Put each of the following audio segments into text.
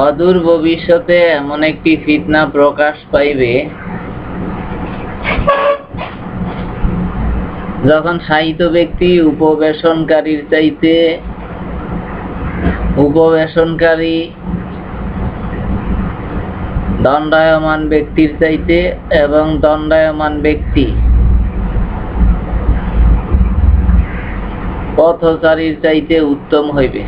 অদূর ভবিষ্যতে এমন একটি ফিতনা প্রকাশ পাইবে যখন শায়িত ব্যক্তি উপবেশনকারী দণ্ডায়মান ব্যক্তির চাইতে এবং দণ্ডায়মান ব্যক্তি পথচারীর চাইতে উত্তম হইবে।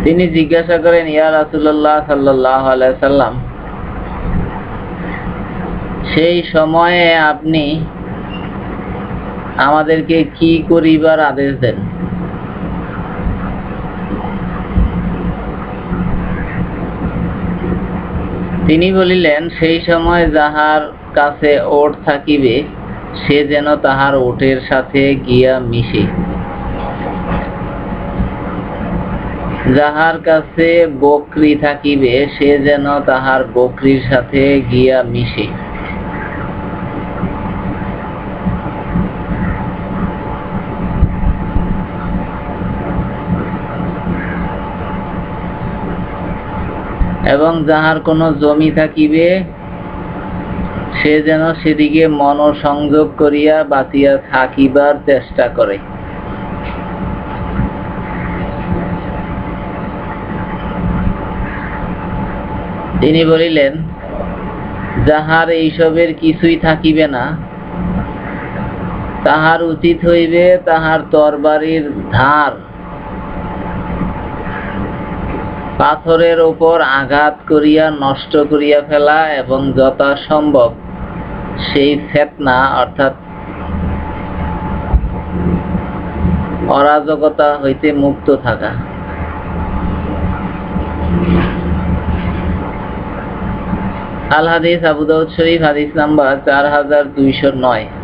তিনি জিজ্ঞাসা করেন, ইয়া রাসূলুল্লাহ সাল্লাল্লাহু আলাইহি সাল্লাম, সেই সময়ে আপনি আমাদেরকে কি করিবার আদেশ দেন? তিনি বলিলেন, সেই সময় যাহার কাছে ওট থাকিবে সে যেন তাহার ওটের সাথে গিয়া মিশে, যাহার কাছে বকরি থাকিবে সে যেন তাহার বকরির সাথে গিয়া মিশে। এবং যাহার কোনো জমি থাকিবে সে যেন সেদিকে মনোসংযোগ করিয়া বাঁচিয়া থাকিবার চেষ্টা করে। তিনি বলিলেন, যাহার এইসবের কিছুই থাকিবে না তাহার উচিত হইবে তাহার তরবারির ধার পাথরের উপর আঘাত করিয়া নষ্ট করিয়া ফেলা এবং যথাসম্ভব সেই ফিতনা অর্থাৎ অরাজকতা হইতে মুক্ত থাকা। আল হাদিস, আবু দাউদ শরীফ, হাদিস নাম্বার 4209।